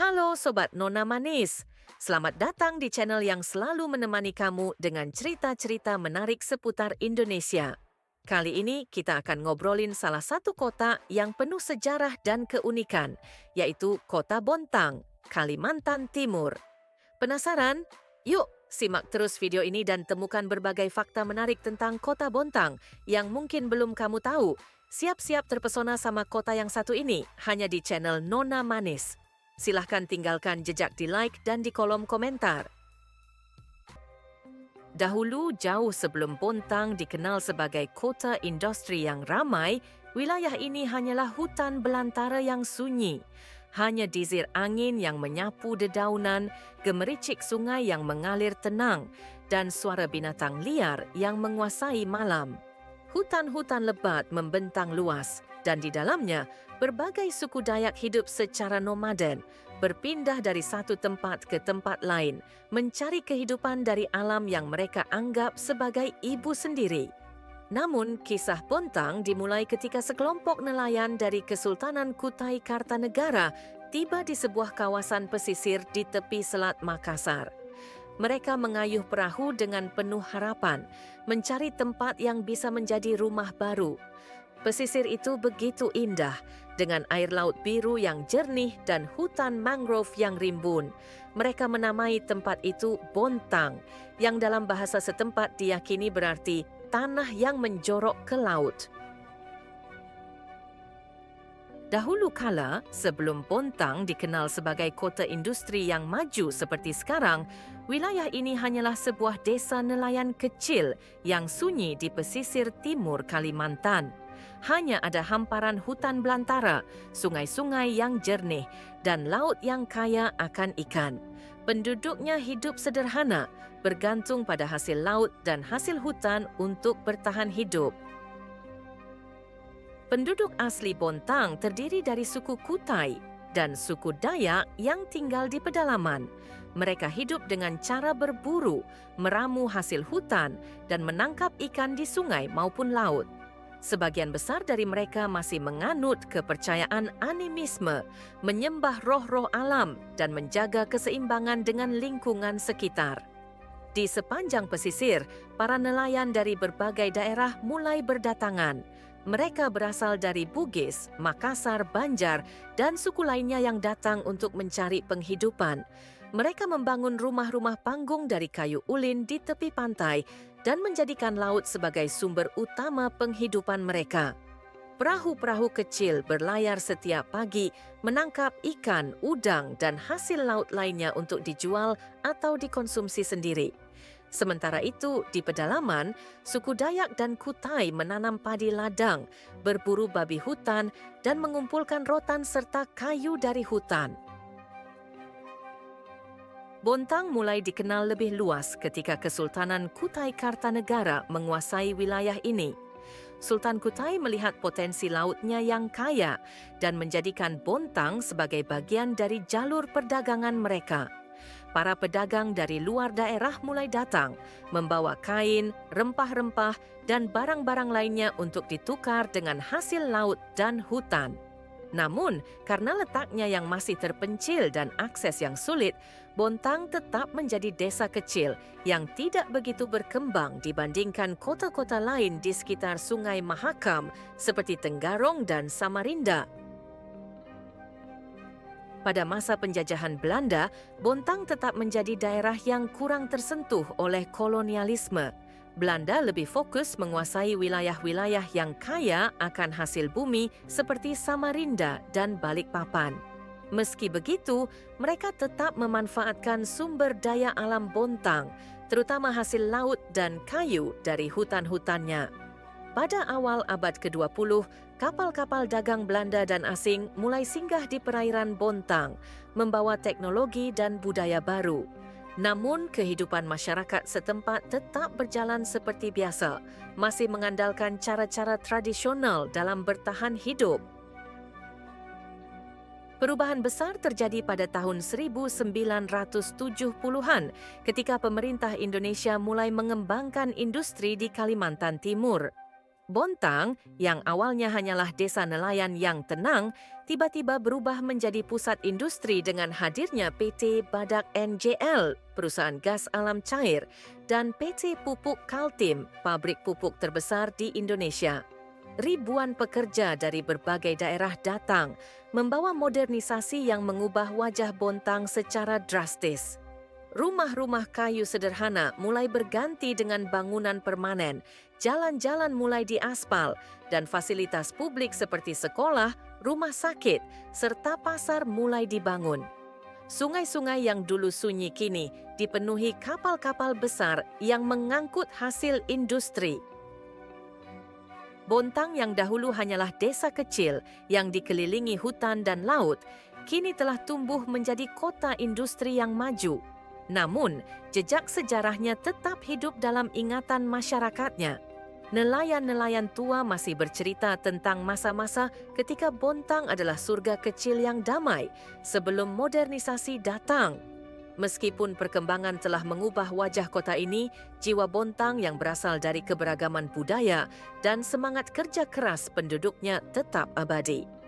Halo Sobat Nona Manis, selamat datang di channel yang selalu menemani kamu dengan cerita-cerita menarik seputar Indonesia. Kali ini kita akan ngobrolin salah satu kota yang penuh sejarah dan keunikan, yaitu Kota Bontang, Kalimantan Timur. Penasaran? Yuk, simak terus video ini dan temukan berbagai fakta menarik tentang Kota Bontang yang mungkin belum kamu tahu. Siap-siap terpesona sama kota yang satu ini hanya di channel Nona Manis. Silahkan tinggalkan jejak di like dan di kolom komentar. Dahulu, jauh sebelum Bontang dikenal sebagai kota industri yang ramai, wilayah ini hanyalah hutan belantara yang sunyi. Hanya desir angin yang menyapu dedaunan, gemericik sungai yang mengalir tenang, dan suara binatang liar yang menguasai malam. Hutan-hutan lebat membentang luas, dan di dalamnya berbagai suku Dayak hidup secara nomaden, berpindah dari satu tempat ke tempat lain, mencari kehidupan dari alam yang mereka anggap sebagai ibu sendiri. Namun, kisah Bontang dimulai ketika sekelompok nelayan dari Kesultanan Kutai Kartanegara tiba di sebuah kawasan pesisir di tepi Selat Makassar. Mereka mengayuh perahu dengan penuh harapan, mencari tempat yang bisa menjadi rumah baru. Pesisir itu begitu indah, dengan air laut biru yang jernih dan hutan mangrove yang rimbun. Mereka menamai tempat itu Bontang, yang dalam bahasa setempat diyakini berarti tanah yang menjorok ke laut. Dahulu kala, sebelum Bontang dikenal sebagai kota industri yang maju seperti sekarang, wilayah ini hanyalah sebuah desa nelayan kecil yang sunyi di pesisir timur Kalimantan. Hanya ada hamparan hutan belantara, sungai-sungai yang jernih, dan laut yang kaya akan ikan. Penduduknya hidup sederhana, bergantung pada hasil laut dan hasil hutan untuk bertahan hidup. Penduduk asli Bontang terdiri dari suku Kutai dan suku Dayak yang tinggal di pedalaman. Mereka hidup dengan cara berburu, meramu hasil hutan, dan menangkap ikan di sungai maupun laut. Sebagian besar dari mereka masih menganut kepercayaan animisme, menyembah roh-roh alam, dan menjaga keseimbangan dengan lingkungan sekitar. Di sepanjang pesisir, para nelayan dari berbagai daerah mulai berdatangan. Mereka berasal dari Bugis, Makassar, Banjar, dan suku lainnya yang datang untuk mencari penghidupan. Mereka membangun rumah-rumah panggung dari kayu ulin di tepi pantai dan menjadikan laut sebagai sumber utama penghidupan mereka. Perahu-perahu kecil berlayar setiap pagi, menangkap ikan, udang, dan hasil laut lainnya untuk dijual atau dikonsumsi sendiri. Sementara itu, di pedalaman, suku Dayak dan Kutai menanam padi ladang, berburu babi hutan, dan mengumpulkan rotan serta kayu dari hutan. Bontang mulai dikenal lebih luas ketika Kesultanan Kutai Kartanegara menguasai wilayah ini. Sultan Kutai melihat potensi lautnya yang kaya dan menjadikan Bontang sebagai bagian dari jalur perdagangan mereka. Para pedagang dari luar daerah mulai datang, membawa kain, rempah-rempah, dan barang-barang lainnya untuk ditukar dengan hasil laut dan hutan. Namun, karena letaknya yang masih terpencil dan akses yang sulit, Bontang tetap menjadi desa kecil yang tidak begitu berkembang dibandingkan kota-kota lain di sekitar Sungai Mahakam seperti Tenggarong dan Samarinda. Pada masa penjajahan Belanda, Bontang tetap menjadi daerah yang kurang tersentuh oleh kolonialisme. Belanda lebih fokus menguasai wilayah-wilayah yang kaya akan hasil bumi seperti Samarinda dan Balikpapan. Meski begitu, mereka tetap memanfaatkan sumber daya alam Bontang, terutama hasil laut dan kayu dari hutan-hutannya. Pada awal abad ke-20, kapal-kapal dagang Belanda dan asing mulai singgah di perairan Bontang, membawa teknologi dan budaya baru. Namun, kehidupan masyarakat setempat tetap berjalan seperti biasa, masih mengandalkan cara-cara tradisional dalam bertahan hidup. Perubahan besar terjadi pada tahun 1970-an ketika pemerintah Indonesia mulai mengembangkan industri di Kalimantan Timur. Bontang, yang awalnya hanyalah desa nelayan yang tenang, tiba-tiba berubah menjadi pusat industri dengan hadirnya PT Badak NJL, perusahaan gas alam cair, dan PT Pupuk Kaltim, pabrik pupuk terbesar di Indonesia. Ribuan pekerja dari berbagai daerah datang, membawa modernisasi yang mengubah wajah Bontang secara drastis. Rumah-rumah kayu sederhana mulai berganti dengan bangunan permanen, jalan-jalan mulai diaspal, dan fasilitas publik seperti sekolah, rumah sakit, serta pasar mulai dibangun. Sungai-sungai yang dulu sunyi kini dipenuhi kapal-kapal besar yang mengangkut hasil industri. Bontang yang dahulu hanyalah desa kecil yang dikelilingi hutan dan laut, kini telah tumbuh menjadi kota industri yang maju. Namun, jejak sejarahnya tetap hidup dalam ingatan masyarakatnya. Nelayan-nelayan tua masih bercerita tentang masa-masa ketika Bontang adalah surga kecil yang damai sebelum modernisasi datang. Meskipun perkembangan telah mengubah wajah kota ini, jiwa Bontang yang berasal dari keberagaman budaya dan semangat kerja keras penduduknya tetap abadi.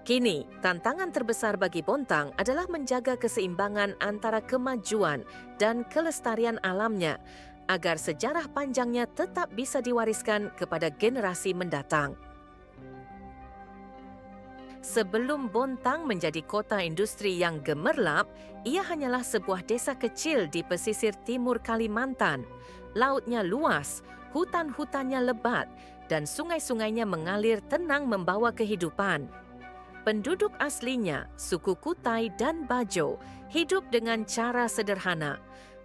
Kini, tantangan terbesar bagi Bontang adalah menjaga keseimbangan antara kemajuan dan kelestarian alamnya agar sejarah panjangnya tetap bisa diwariskan kepada generasi mendatang. Sebelum Bontang menjadi kota industri yang gemerlap, ia hanyalah sebuah desa kecil di pesisir timur Kalimantan. Lautnya luas, hutan-hutannya lebat, dan sungai-sungainya mengalir tenang membawa kehidupan. Penduduk aslinya, suku Kutai dan Bajo, hidup dengan cara sederhana.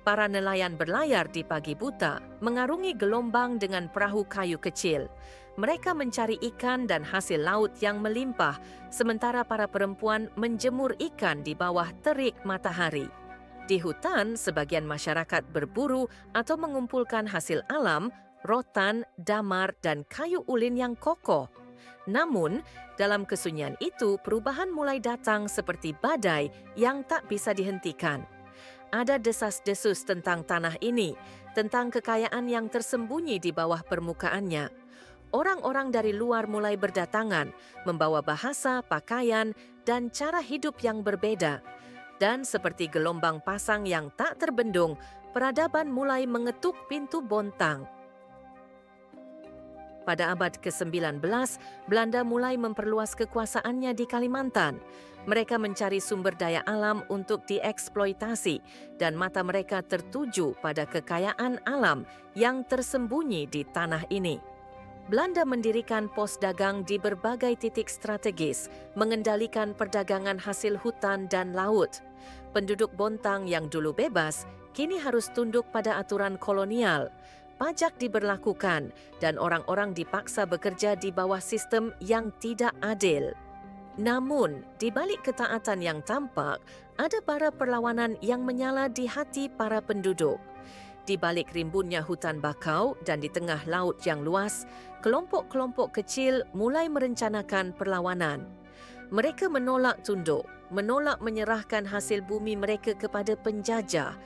Para nelayan berlayar di pagi buta, mengarungi gelombang dengan perahu kayu kecil. Mereka mencari ikan dan hasil laut yang melimpah, sementara para perempuan menjemur ikan di bawah terik matahari. Di hutan, sebagian masyarakat berburu atau mengumpulkan hasil alam, rotan, damar, dan kayu ulin yang kokoh. Namun, dalam kesunyian itu, perubahan mulai datang seperti badai yang tak bisa dihentikan. Ada desas-desus tentang tanah ini, tentang kekayaan yang tersembunyi di bawah permukaannya. Orang-orang dari luar mulai berdatangan, membawa bahasa, pakaian, dan cara hidup yang berbeda. Dan seperti gelombang pasang yang tak terbendung, peradaban mulai mengetuk pintu Bontang. Pada abad ke-19, Belanda mulai memperluas kekuasaannya di Kalimantan. Mereka mencari sumber daya alam untuk dieksploitasi dan mata mereka tertuju pada kekayaan alam yang tersembunyi di tanah ini. Belanda mendirikan pos dagang di berbagai titik strategis, mengendalikan perdagangan hasil hutan dan laut. Penduduk Bontang yang dulu bebas, kini harus tunduk pada aturan kolonial. Pajak diberlakukan dan orang-orang dipaksa bekerja di bawah sistem yang tidak adil. Namun, di balik ketaatan yang tampak, ada bara perlawanan yang menyala di hati para penduduk. Di balik rimbunnya hutan bakau dan di tengah laut yang luas, kelompok-kelompok kecil mulai merencanakan perlawanan. Mereka menolak tunduk, menolak menyerahkan hasil bumi mereka kepada penjajah.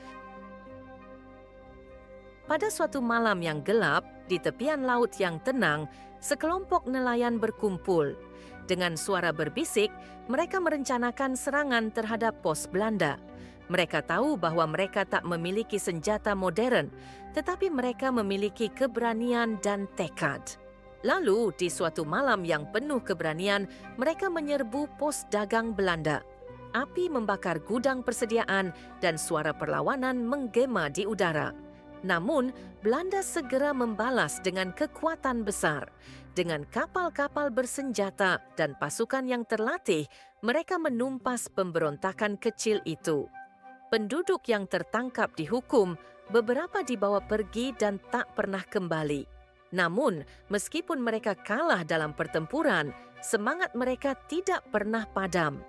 Pada suatu malam yang gelap, di tepian laut yang tenang, sekelompok nelayan berkumpul. Dengan suara berbisik, mereka merencanakan serangan terhadap pos Belanda. Mereka tahu bahwa mereka tak memiliki senjata modern, tetapi mereka memiliki keberanian dan tekad. Lalu, di suatu malam yang penuh keberanian, mereka menyerbu pos dagang Belanda. Api membakar gudang persediaan dan suara perlawanan menggema di udara. Namun, Belanda segera membalas dengan kekuatan besar. Dengan kapal-kapal bersenjata dan pasukan yang terlatih, mereka menumpas pemberontakan kecil itu. Penduduk yang tertangkap dihukum, beberapa dibawa pergi dan tak pernah kembali. Namun, meskipun mereka kalah dalam pertempuran, semangat mereka tidak pernah padam.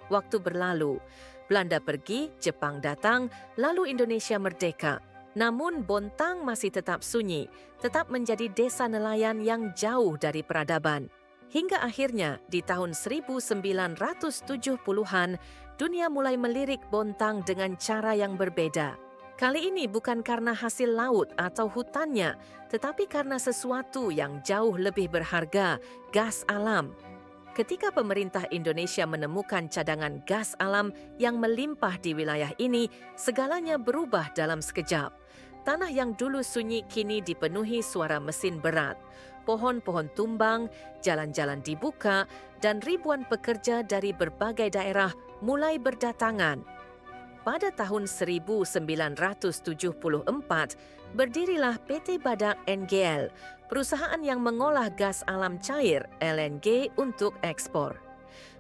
Waktu berlalu, Belanda pergi, Jepang datang, lalu Indonesia merdeka. Namun Bontang masih tetap sunyi, tetap menjadi desa nelayan yang jauh dari peradaban. Hingga akhirnya di tahun 1970-an, dunia mulai melirik Bontang dengan cara yang berbeda. Kali ini bukan karena hasil laut atau hutannya, tetapi karena sesuatu yang jauh lebih berharga, gas alam. Ketika pemerintah Indonesia menemukan cadangan gas alam yang melimpah di wilayah ini, segalanya berubah dalam sekejap. Tanah yang dulu sunyi kini dipenuhi suara mesin berat. Pohon-pohon tumbang, jalan-jalan dibuka, dan ribuan pekerja dari berbagai daerah mulai berdatangan. Pada tahun 1974, berdirilah PT Badak NGL, perusahaan yang mengolah gas alam cair LNG untuk ekspor.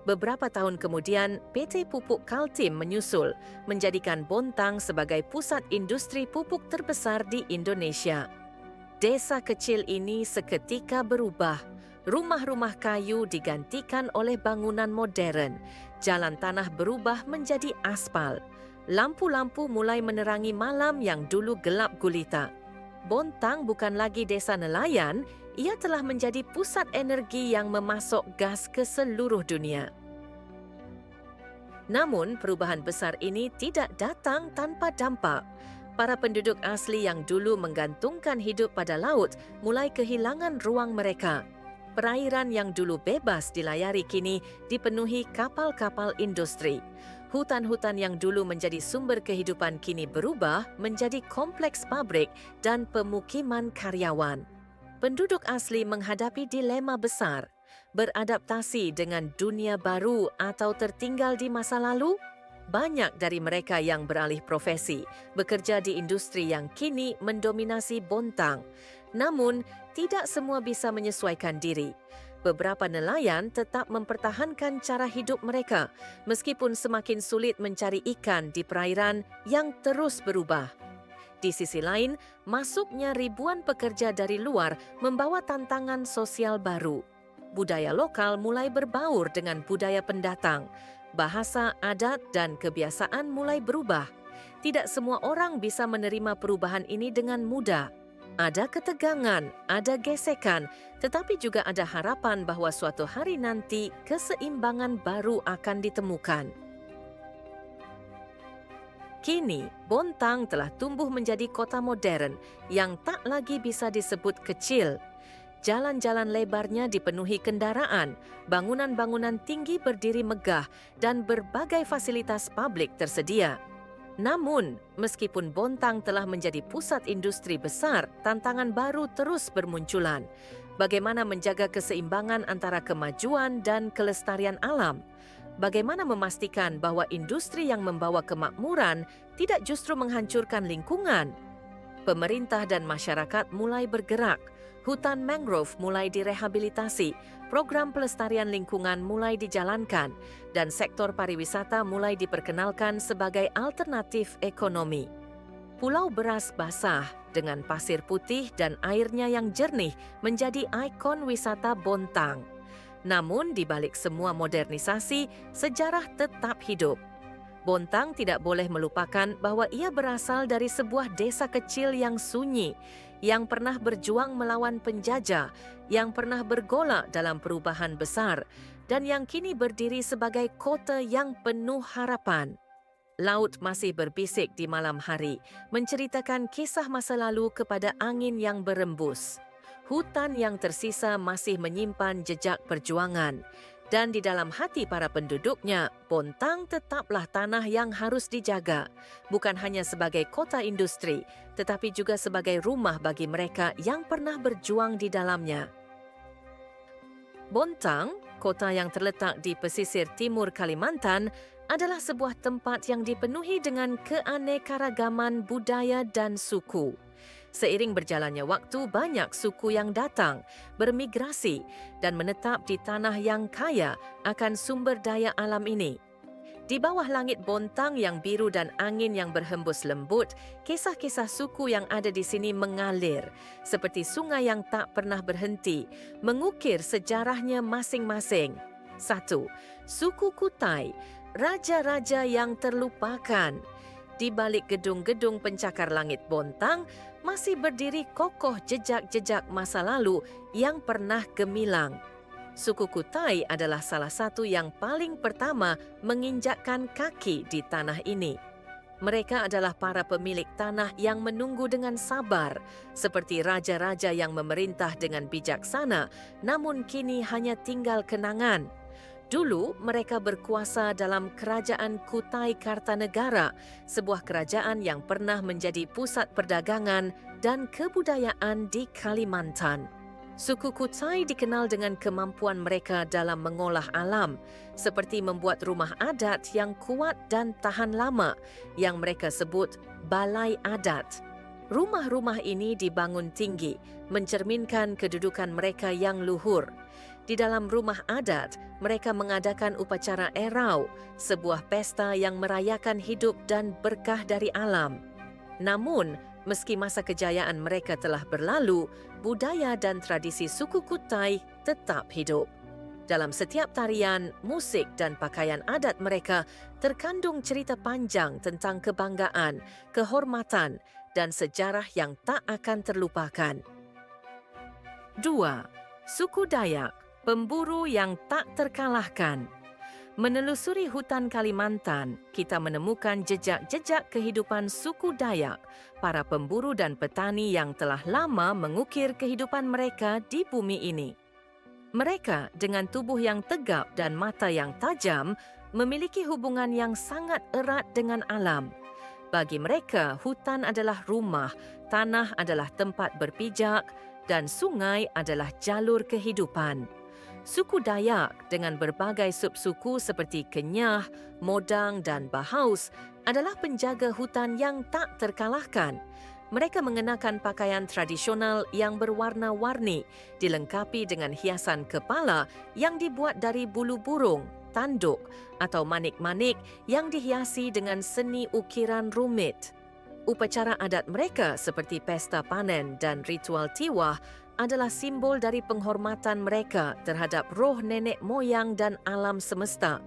Beberapa tahun kemudian, PT Pupuk Kaltim menyusul, menjadikan Bontang sebagai pusat industri pupuk terbesar di Indonesia. Desa kecil ini seketika berubah. Rumah-rumah kayu digantikan oleh bangunan modern. Jalan tanah berubah menjadi aspal. Lampu-lampu mulai menerangi malam yang dulu gelap gulita. Bontang bukan lagi desa nelayan, ia telah menjadi pusat energi yang memasok gas ke seluruh dunia. Namun, perubahan besar ini tidak datang tanpa dampak. Para penduduk asli yang dulu menggantungkan hidup pada laut mulai kehilangan ruang mereka. Perairan yang dulu bebas dilayari kini dipenuhi kapal-kapal industri. Hutan-hutan yang dulu menjadi sumber kehidupan kini berubah menjadi kompleks pabrik dan pemukiman karyawan. Penduduk asli menghadapi dilema besar, beradaptasi dengan dunia baru atau tertinggal di masa lalu. Banyak dari mereka yang beralih profesi, bekerja di industri yang kini mendominasi Bontang. Namun, tidak semua bisa menyesuaikan diri. Beberapa nelayan tetap mempertahankan cara hidup mereka, meskipun semakin sulit mencari ikan di perairan yang terus berubah. Di sisi lain, masuknya ribuan pekerja dari luar membawa tantangan sosial baru. Budaya lokal mulai berbaur dengan budaya pendatang. Bahasa, adat, dan kebiasaan mulai berubah. Tidak semua orang bisa menerima perubahan ini dengan mudah. Ada ketegangan, ada gesekan, tetapi juga ada harapan bahwa suatu hari nanti keseimbangan baru akan ditemukan. Kini, Bontang telah tumbuh menjadi kota modern yang tak lagi bisa disebut kecil. Jalan-jalan lebarnya dipenuhi kendaraan, bangunan-bangunan tinggi berdiri megah, dan berbagai fasilitas publik tersedia. Namun, meskipun Bontang telah menjadi pusat industri besar, tantangan baru terus bermunculan. Bagaimana menjaga keseimbangan antara kemajuan dan kelestarian alam? Bagaimana memastikan bahwa industri yang membawa kemakmuran tidak justru menghancurkan lingkungan? Pemerintah dan masyarakat mulai bergerak. Hutan mangrove mulai direhabilitasi, program pelestarian lingkungan mulai dijalankan, dan sektor pariwisata mulai diperkenalkan sebagai alternatif ekonomi. Pulau beras basah dengan pasir putih dan airnya yang jernih menjadi ikon wisata Bontang. Namun di balik semua modernisasi, sejarah tetap hidup. Bontang tidak boleh melupakan bahwa ia berasal dari sebuah desa kecil yang sunyi, yang pernah berjuang melawan penjajah, yang pernah bergolak dalam perubahan besar, dan yang kini berdiri sebagai kota yang penuh harapan. Laut masih berbisik di malam hari, menceritakan kisah masa lalu kepada angin yang berembus. Hutan yang tersisa masih menyimpan jejak perjuangan. Dan di dalam hati para penduduknya, Bontang tetaplah tanah yang harus dijaga. Bukan hanya sebagai kota industri, tetapi juga sebagai rumah bagi mereka yang pernah berjuang di dalamnya. Bontang, kota yang terletak di pesisir timur Kalimantan, adalah sebuah tempat yang dipenuhi dengan keanekaragaman budaya dan suku. Seiring berjalannya waktu, banyak suku yang datang, bermigrasi, dan menetap di tanah yang kaya akan sumber daya alam ini. Di bawah langit Bontang yang biru dan angin yang berhembus lembut, kisah-kisah suku yang ada di sini mengalir, seperti sungai yang tak pernah berhenti, mengukir sejarahnya masing-masing. 1. Suku Kutai, raja-raja yang terlupakan. Di balik gedung-gedung pencakar langit Bontang, masih berdiri kokoh jejak-jejak masa lalu yang pernah gemilang. Suku Kutai adalah salah satu yang paling pertama menginjakkan kaki di tanah ini. Mereka adalah para pemilik tanah yang menunggu dengan sabar, seperti raja-raja yang memerintah dengan bijaksana, namun kini hanya tinggal kenangan. Dulu mereka berkuasa dalam kerajaan Kutai Kartanegara, sebuah kerajaan yang pernah menjadi pusat perdagangan dan kebudayaan di Kalimantan. Suku Kutai dikenal dengan kemampuan mereka dalam mengolah alam, seperti membuat rumah adat yang kuat dan tahan lama, yang mereka sebut balai adat. Rumah-rumah ini dibangun tinggi, mencerminkan kedudukan mereka yang luhur. Di dalam rumah adat, mereka mengadakan upacara erau, sebuah pesta yang merayakan hidup dan berkah dari alam. Namun, meski masa kejayaan mereka telah berlalu, budaya dan tradisi suku Kutai tetap hidup. Dalam setiap tarian, musik dan pakaian adat mereka terkandung cerita panjang tentang kebanggaan, kehormatan, dan sejarah yang tak akan terlupakan. 2. Suku Dayak, pemburu yang tak terkalahkan. Menelusuri hutan Kalimantan, kita menemukan jejak-jejak kehidupan suku Dayak, para pemburu dan petani yang telah lama mengukir kehidupan mereka di bumi ini. Mereka dengan tubuh yang tegap dan mata yang tajam memiliki hubungan yang sangat erat dengan alam. Bagi mereka, hutan adalah rumah, tanah adalah tempat berpijak, dan sungai adalah jalur kehidupan. Suku Dayak dengan berbagai subsuku seperti Kenyah, Modang dan Bahaus adalah penjaga hutan yang tak terkalahkan. Mereka mengenakan pakaian tradisional yang berwarna-warni, dilengkapi dengan hiasan kepala yang dibuat dari bulu burung, tanduk atau manik-manik yang dihiasi dengan seni ukiran rumit. Upacara adat mereka seperti pesta panen dan ritual tiwah adalah simbol dari penghormatan mereka terhadap roh nenek moyang dan alam semesta.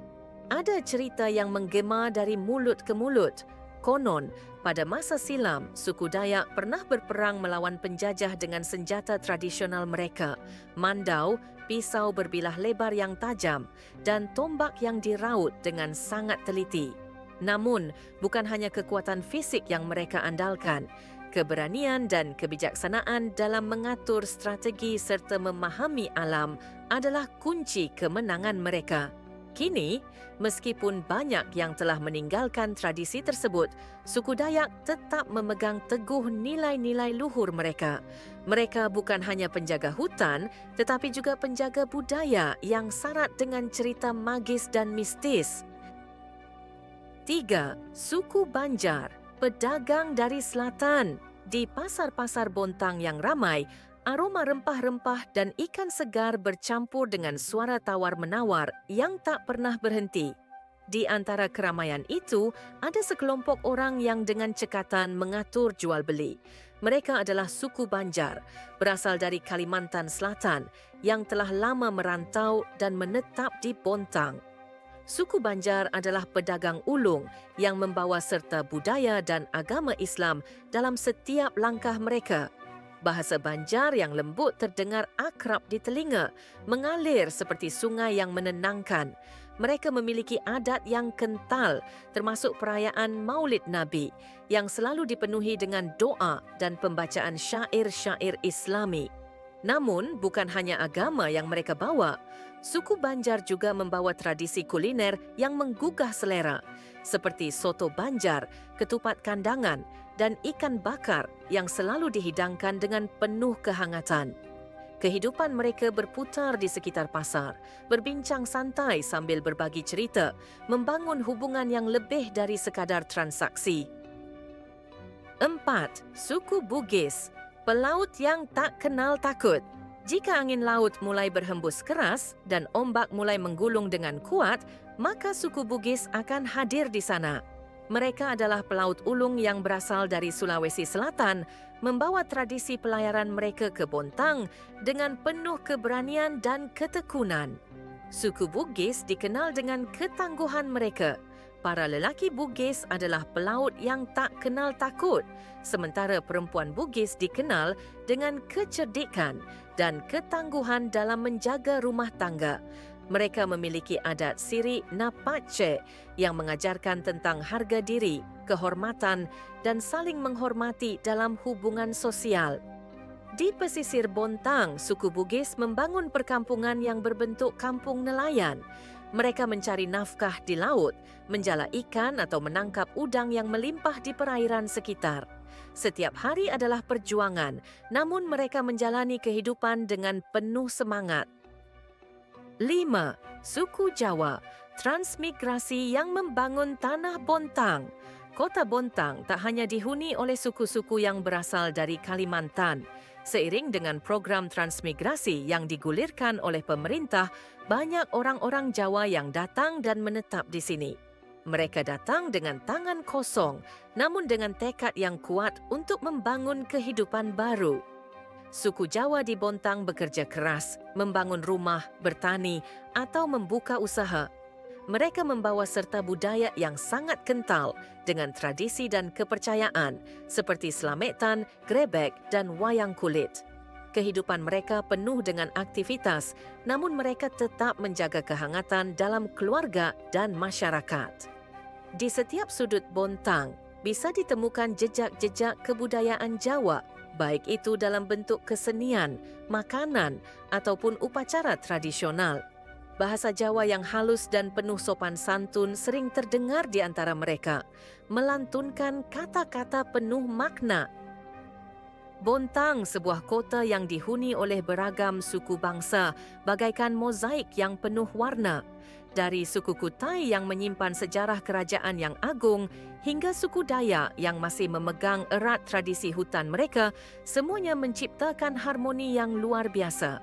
Ada cerita yang menggema dari mulut ke mulut. Konon, pada masa silam, suku Dayak pernah berperang melawan penjajah dengan senjata tradisional mereka, mandau, pisau berbilah lebar yang tajam, dan tombak yang diraut dengan sangat teliti. Namun, bukan hanya kekuatan fisik yang mereka andalkan. Keberanian dan kebijaksanaan dalam mengatur strategi serta memahami alam adalah kunci kemenangan mereka. Kini, meskipun banyak yang telah meninggalkan tradisi tersebut, suku Dayak tetap memegang teguh nilai-nilai luhur mereka. Mereka bukan hanya penjaga hutan, tetapi juga penjaga budaya yang syarat dengan cerita magis dan mistis. 3. Suku Banjar, pedagang dari selatan. Di pasar-pasar Bontang yang ramai, aroma rempah-rempah dan ikan segar bercampur dengan suara tawar-menawar yang tak pernah berhenti. Di antara keramaian itu, ada sekelompok orang yang dengan cekatan mengatur jual beli. Mereka adalah suku Banjar, berasal dari Kalimantan Selatan, yang telah lama merantau dan menetap di Bontang. Suku Banjar adalah pedagang ulung yang membawa serta budaya dan agama Islam dalam setiap langkah mereka. Bahasa Banjar yang lembut terdengar akrab di telinga, mengalir seperti sungai yang menenangkan. Mereka memiliki adat yang kental, termasuk perayaan Maulid Nabi, yang selalu dipenuhi dengan doa dan pembacaan syair-syair Islami. Namun, bukan hanya agama yang mereka bawa. Suku Banjar juga membawa tradisi kuliner yang menggugah selera, seperti soto Banjar, ketupat kandangan, dan ikan bakar yang selalu dihidangkan dengan penuh kehangatan. Kehidupan mereka berputar di sekitar pasar, berbincang santai sambil berbagi cerita, membangun hubungan yang lebih dari sekadar transaksi. 4. Suku Bugis, pelaut yang tak kenal takut. Jika angin laut mulai berhembus keras dan ombak mulai menggulung dengan kuat, maka suku Bugis akan hadir di sana. Mereka adalah pelaut ulung yang berasal dari Sulawesi Selatan, membawa tradisi pelayaran mereka ke Bontang dengan penuh keberanian dan ketekunan. Suku Bugis dikenal dengan ketangguhan mereka. Para lelaki Bugis adalah pelaut yang tak kenal takut, sementara perempuan Bugis dikenal dengan kecerdikan dan ketangguhan dalam menjaga rumah tangga. Mereka memiliki adat siri Napace yang mengajarkan tentang harga diri, kehormatan, dan saling menghormati dalam hubungan sosial. Di pesisir Bontang, suku Bugis membangun perkampungan yang berbentuk kampung nelayan. Mereka mencari nafkah di laut, menjala ikan atau menangkap udang yang melimpah di perairan sekitar. Setiap hari adalah perjuangan, namun mereka menjalani kehidupan dengan penuh semangat. 5. Suku Jawa, transmigrasi yang membangun tanah Bontang. Kota Bontang tak hanya dihuni oleh suku-suku yang berasal dari Kalimantan. Seiring dengan program transmigrasi yang digulirkan oleh pemerintah, banyak orang-orang Jawa yang datang dan menetap di sini. Mereka datang dengan tangan kosong, namun dengan tekad yang kuat untuk membangun kehidupan baru. Suku Jawa di Bontang bekerja keras, membangun rumah, bertani, atau membuka usaha. Mereka membawa serta budaya yang sangat kental dengan tradisi dan kepercayaan seperti selametan, grebek, dan wayang kulit. Kehidupan mereka penuh dengan aktivitas, namun mereka tetap menjaga kehangatan dalam keluarga dan masyarakat. Di setiap sudut Bontang, bisa ditemukan jejak-jejak kebudayaan Jawa, baik itu dalam bentuk kesenian, makanan, ataupun upacara tradisional. Bahasa Jawa yang halus dan penuh sopan santun sering terdengar di antara mereka, melantunkan kata-kata penuh makna. Bontang, sebuah kota yang dihuni oleh beragam suku bangsa, bagaikan mozaik yang penuh warna. Dari suku Kutai yang menyimpan sejarah kerajaan yang agung, hingga suku Dayak yang masih memegang erat tradisi hutan mereka, semuanya menciptakan harmoni yang luar biasa.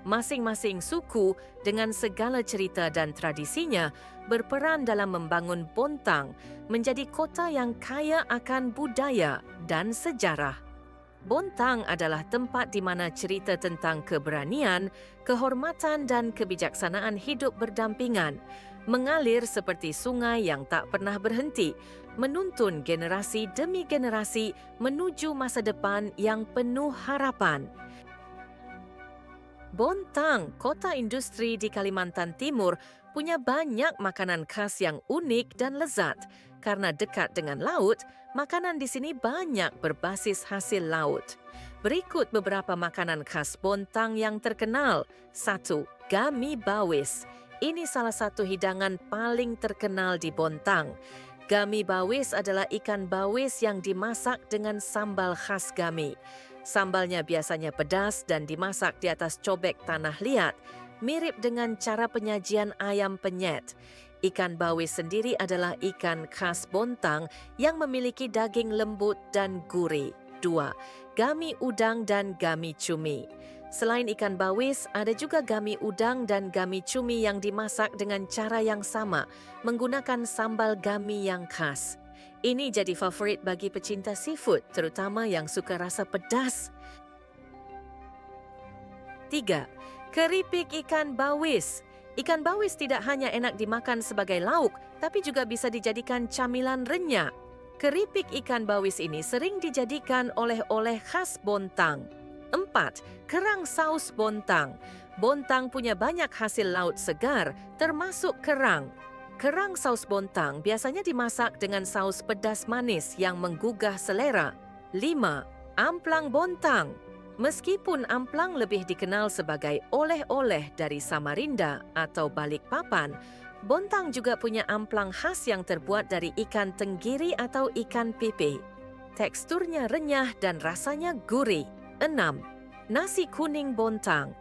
Masing-masing suku dengan segala cerita dan tradisinya berperan dalam membangun Bontang menjadi kota yang kaya akan budaya dan sejarah. Bontang adalah tempat di mana cerita tentang keberanian, kehormatan dan kebijaksanaan hidup berdampingan, mengalir seperti sungai yang tak pernah berhenti, menuntun generasi demi generasi menuju masa depan yang penuh harapan. Bontang, kota industri di Kalimantan Timur, punya banyak makanan khas yang unik dan lezat. Karena dekat dengan laut, makanan di sini banyak berbasis hasil laut. Berikut beberapa makanan khas Bontang yang terkenal. 1. Gami bawis. Ini salah satu hidangan paling terkenal di Bontang. Gami bawis adalah ikan bawis yang dimasak dengan sambal khas Gami. Sambalnya biasanya pedas dan dimasak di atas cobek tanah liat, mirip dengan cara penyajian ayam penyet. Ikan bawis sendiri adalah ikan khas Bontang yang memiliki daging lembut dan gurih. 2. Gami udang dan gami cumi. Selain ikan bawis, ada juga gami udang dan gami cumi yang dimasak dengan cara yang sama, menggunakan sambal gami yang khas. Ini jadi favorit bagi pecinta seafood, terutama yang suka rasa pedas. 3. Keripik ikan bawis. Ikan bawis tidak hanya enak dimakan sebagai lauk, tapi juga bisa dijadikan camilan renyah. Keripik ikan bawis ini sering dijadikan oleh-oleh khas Bontang. 4. Kerang saus Bontang. Bontang punya banyak hasil laut segar, termasuk kerang. Kerang saus Bontang biasanya dimasak dengan saus pedas manis yang menggugah selera. 5. Amplang Bontang. Meskipun amplang lebih dikenal sebagai oleh-oleh dari Samarinda atau Balikpapan, Bontang juga punya amplang khas yang terbuat dari ikan tenggiri atau ikan pipi. Teksturnya renyah dan rasanya gurih. 6. Nasi kuning Bontang.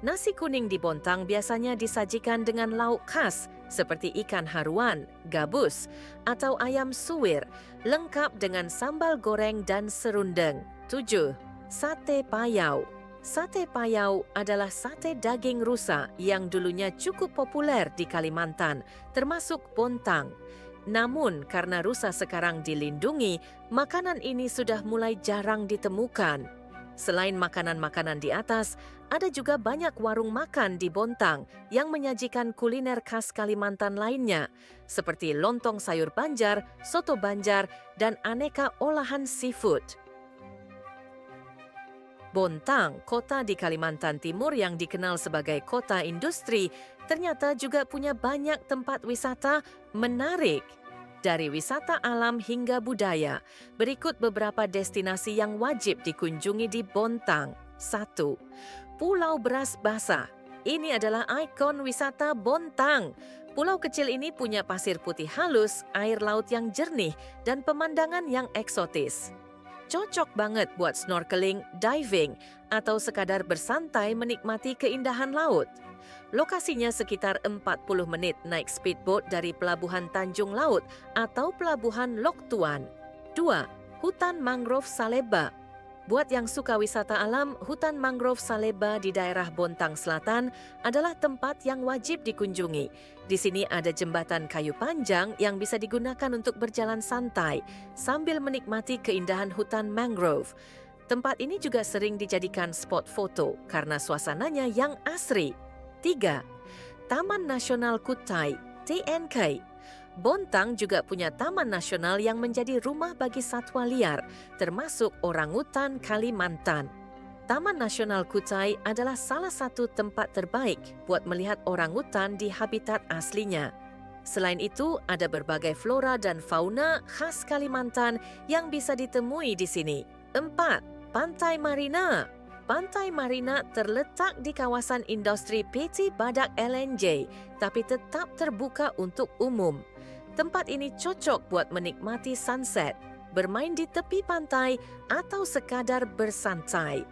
Nasi kuning di Bontang biasanya disajikan dengan lauk khas seperti ikan haruan, gabus, atau ayam suwir, lengkap dengan sambal goreng dan serundeng. 7. Sate payau. Sate payau adalah sate daging rusa yang dulunya cukup populer di Kalimantan, termasuk Bontang. Namun, karena rusa sekarang dilindungi, makanan ini sudah mulai jarang ditemukan. Selain makanan-makanan di atas, ada juga banyak warung makan di Bontang yang menyajikan kuliner khas Kalimantan lainnya, seperti lontong sayur Banjar, soto Banjar, dan aneka olahan seafood. Bontang, kota di Kalimantan Timur yang dikenal sebagai kota industri, ternyata juga punya banyak tempat wisata menarik. Dari wisata alam hingga budaya, berikut beberapa destinasi yang wajib dikunjungi di Bontang. 1. Pulau Beras Basah. Ini adalah ikon wisata Bontang. Pulau kecil ini punya pasir putih halus, air laut yang jernih, dan pemandangan yang eksotis. Cocok banget buat snorkeling, diving, atau sekadar bersantai menikmati keindahan laut. Lokasinya sekitar 40 menit naik speedboat dari Pelabuhan Tanjung Laut atau Pelabuhan Lok Tuan. 2. Hutan Mangrove Saleba. Buat yang suka wisata alam, hutan mangrove Saleba di daerah Bontang Selatan adalah tempat yang wajib dikunjungi. Di sini ada jembatan kayu panjang yang bisa digunakan untuk berjalan santai sambil menikmati keindahan hutan mangrove. Tempat ini juga sering dijadikan spot foto karena suasananya yang asri. 3. Taman Nasional Kutai, TNK. Bontang juga punya taman nasional yang menjadi rumah bagi satwa liar, termasuk orangutan Kalimantan. Taman Nasional Kutai adalah salah satu tempat terbaik buat melihat orangutan di habitat aslinya. Selain itu, ada berbagai flora dan fauna khas Kalimantan yang bisa ditemui di sini. 4. Pantai Marina. Pantai Marina terletak di kawasan industri PT Badak LNJ, tapi tetap terbuka untuk umum. Tempat ini cocok buat menikmati sunset, bermain di tepi pantai, atau sekadar bersantai.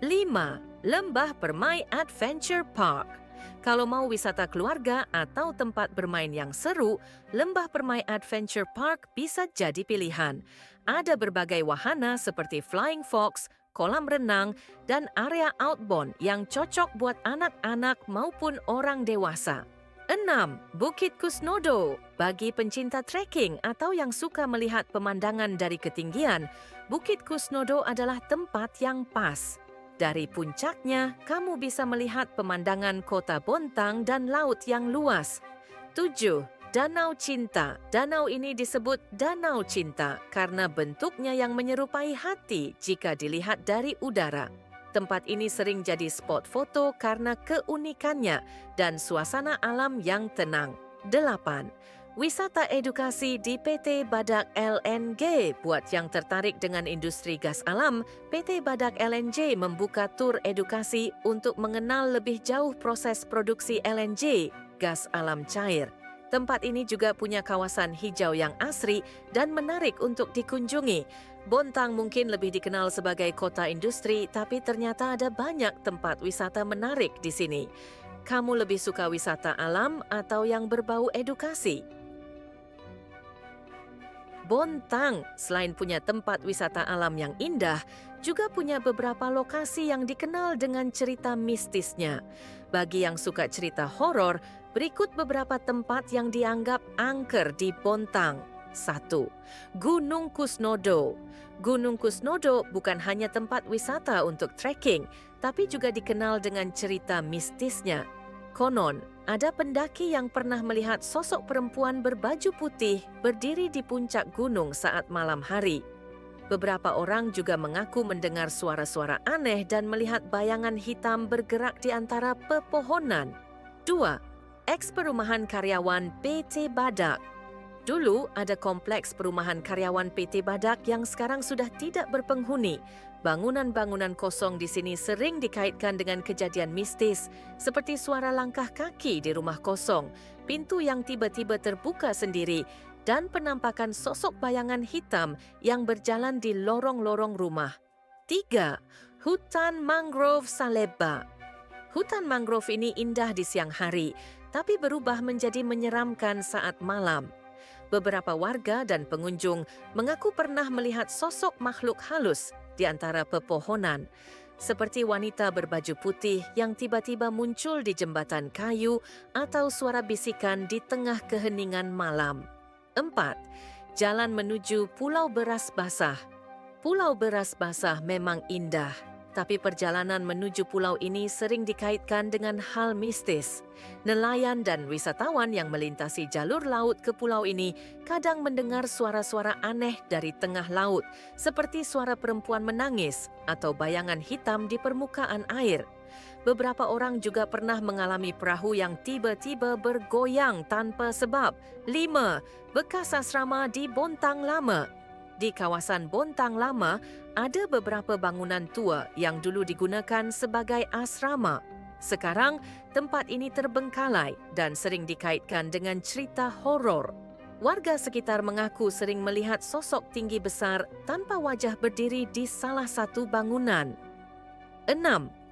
5. Lembah Permai Adventure Park. Kalau mau wisata keluarga atau tempat bermain yang seru, Lembah Permai Adventure Park bisa jadi pilihan. Ada berbagai wahana seperti Flying Fox, kolam renang, dan area outbound yang cocok buat anak-anak maupun orang dewasa. 6. Bukit Kusnodo. Bagi pencinta trekking atau yang suka melihat pemandangan dari ketinggian, Bukit Kusnodo adalah tempat yang pas. Dari puncaknya, kamu bisa melihat pemandangan kota Bontang dan laut yang luas. 7. Danau Cinta. Danau ini disebut Danau Cinta karena bentuknya yang menyerupai hati jika dilihat dari udara. Tempat ini sering jadi spot foto karena keunikannya dan suasana alam yang tenang. 8. Wisata edukasi di PT Badak LNG. Buat yang tertarik dengan industri gas alam, PT Badak LNG membuka tur edukasi untuk mengenal lebih jauh proses produksi LNG, gas alam cair. Tempat ini juga punya kawasan hijau yang asri dan menarik untuk dikunjungi. Bontang mungkin lebih dikenal sebagai kota industri, tapi ternyata ada banyak tempat wisata menarik di sini. Kamu lebih suka wisata alam atau yang berbau edukasi? Bontang, selain punya tempat wisata alam yang indah, juga punya beberapa lokasi yang dikenal dengan cerita mistisnya. Bagi yang suka cerita horor, berikut beberapa tempat yang dianggap angker di Bontang. 1. Gunung Kusnodo. Gunung Kusnodo bukan hanya tempat wisata untuk trekking, tapi juga dikenal dengan cerita mistisnya. Konon, ada pendaki yang pernah melihat sosok perempuan berbaju putih berdiri di puncak gunung saat malam hari. Beberapa orang juga mengaku mendengar suara-suara aneh dan melihat bayangan hitam bergerak di antara pepohonan. 2. Eks-perumahan karyawan PT Badak. Dulu ada kompleks perumahan karyawan PT Badak yang sekarang sudah tidak berpenghuni. Bangunan-bangunan kosong di sini sering dikaitkan dengan kejadian mistis, seperti suara langkah kaki di rumah kosong, pintu yang tiba-tiba terbuka sendiri, dan penampakan sosok bayangan hitam yang berjalan di lorong-lorong rumah. 3. Hutan Mangrove Saleba. Hutan mangrove ini indah di siang hari, tapi berubah menjadi menyeramkan saat malam. Beberapa warga dan pengunjung mengaku pernah melihat sosok makhluk halus di antara pepohonan, seperti wanita berbaju putih yang tiba-tiba muncul di jembatan kayu atau suara bisikan di tengah keheningan malam. 4. Jalan menuju Pulau Beras Basah. Pulau Beras Basah memang indah. Tapi perjalanan menuju pulau ini sering dikaitkan dengan hal mistis. Nelayan dan wisatawan yang melintasi jalur laut ke pulau ini kadang mendengar suara-suara aneh dari tengah laut, seperti suara perempuan menangis atau bayangan hitam di permukaan air. Beberapa orang juga pernah mengalami perahu yang tiba-tiba bergoyang tanpa sebab. 5. Bekas asrama di Bontang Lama. Di kawasan Bontang Lama, ada beberapa bangunan tua yang dulu digunakan sebagai asrama. Sekarang, tempat ini terbengkalai dan sering dikaitkan dengan cerita horor. Warga sekitar mengaku sering melihat sosok tinggi besar tanpa wajah berdiri di salah satu bangunan. 6.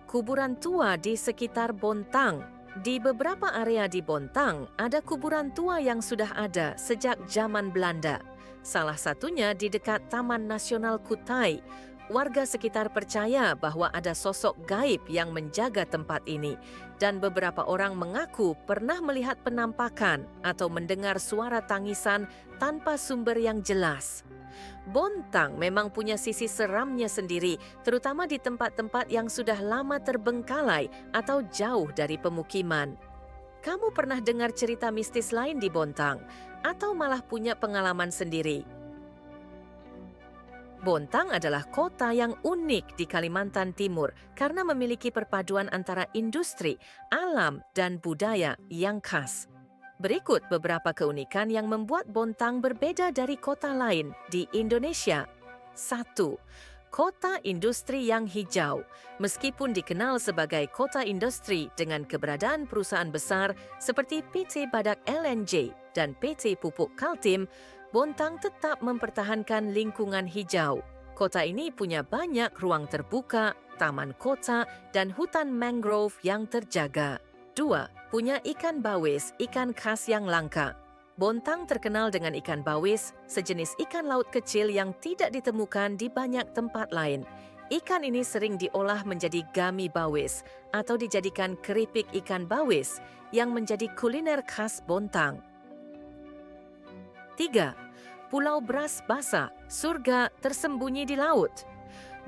Kuburan tua di sekitar Bontang. Di beberapa area di Bontang, ada kuburan tua yang sudah ada sejak zaman Belanda. Salah satunya di dekat Taman Nasional Kutai. Warga sekitar percaya bahwa ada sosok gaib yang menjaga tempat ini dan beberapa orang mengaku pernah melihat penampakan atau mendengar suara tangisan tanpa sumber yang jelas. Bontang memang punya sisi seramnya sendiri, terutama di tempat-tempat yang sudah lama terbengkalai atau jauh dari pemukiman. Kamu pernah dengar cerita mistis lain di Bontang atau malah punya pengalaman sendiri? Bontang adalah kota yang unik di Kalimantan Timur karena memiliki perpaduan antara industri, alam, dan budaya yang khas. Berikut beberapa keunikan yang membuat Bontang berbeda dari kota lain di Indonesia. 1. Kota industri yang hijau. Meskipun dikenal sebagai kota industri dengan keberadaan perusahaan besar seperti PT Badak LNJ dan PT Pupuk Kaltim, Bontang tetap mempertahankan lingkungan hijau. Kota ini punya banyak ruang terbuka, taman kota, dan hutan mangrove yang terjaga. 2. Punya ikan bawis, ikan khas yang langka. Bontang terkenal dengan ikan bawis, sejenis ikan laut kecil yang tidak ditemukan di banyak tempat lain. Ikan ini sering diolah menjadi gami bawis atau dijadikan keripik ikan bawis yang menjadi kuliner khas Bontang. 3. Pulau Bras Basah, surga tersembunyi di laut.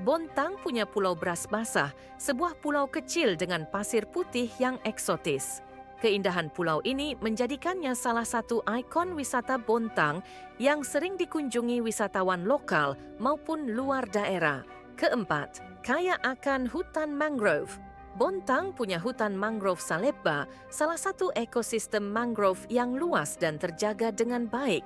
Bontang punya Pulau Bras Basah, sebuah pulau kecil dengan pasir putih yang eksotis. Keindahan pulau ini menjadikannya salah satu ikon wisata Bontang yang sering dikunjungi wisatawan lokal maupun luar daerah. 4. Kaya akan hutan mangrove. Bontang punya hutan mangrove Salebba, salah satu ekosistem mangrove yang luas dan terjaga dengan baik.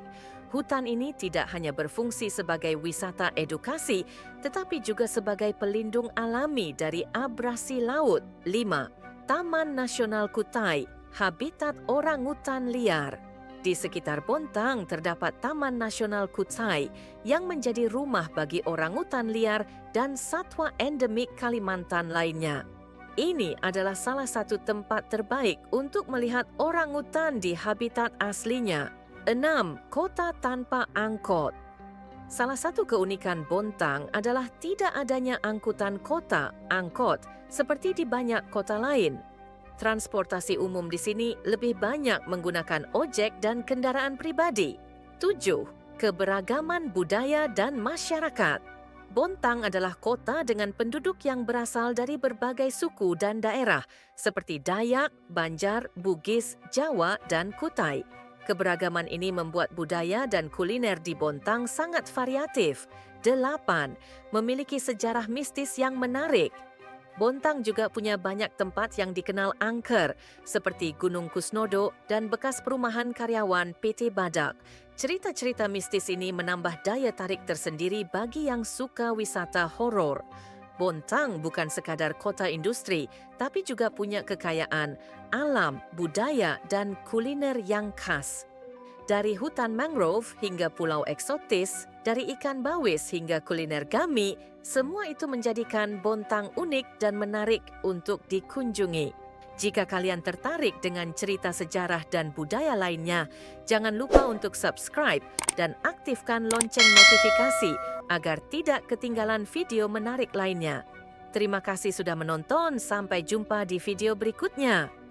Hutan ini tidak hanya berfungsi sebagai wisata edukasi, tetapi juga sebagai pelindung alami dari abrasi laut. 5. Taman Nasional Kutai, habitat orangutan liar. Di sekitar Bontang terdapat Taman Nasional Kutai yang menjadi rumah bagi orangutan liar dan satwa endemik Kalimantan lainnya. Ini adalah salah satu tempat terbaik untuk melihat orangutan di habitat aslinya. 6. Kota tanpa angkot. Salah satu keunikan Bontang adalah tidak adanya angkutan kota, angkot, seperti di banyak kota lain. Transportasi umum di sini lebih banyak menggunakan ojek dan kendaraan pribadi. 7. Keberagaman budaya dan masyarakat. Bontang adalah kota dengan penduduk yang berasal dari berbagai suku dan daerah, seperti Dayak, Banjar, Bugis, Jawa, dan Kutai. Keberagaman ini membuat budaya dan kuliner di Bontang sangat variatif. 8. Memiliki sejarah mistis yang menarik. Bontang juga punya banyak tempat yang dikenal angker, seperti Gunung Kusnodo dan bekas perumahan karyawan PT Badak. Cerita-cerita mistis ini menambah daya tarik tersendiri bagi yang suka wisata horor. Bontang bukan sekadar kota industri, tapi juga punya kekayaan, alam, budaya, dan kuliner yang khas. Dari hutan mangrove hingga pulau eksotis, dari ikan bawis hingga kuliner gami, semua itu menjadikan Bontang unik dan menarik untuk dikunjungi. Jika kalian tertarik dengan cerita sejarah dan budaya lainnya, jangan lupa untuk subscribe dan aktifkan lonceng notifikasi agar tidak ketinggalan video menarik lainnya. Terima kasih sudah menonton, sampai jumpa di video berikutnya.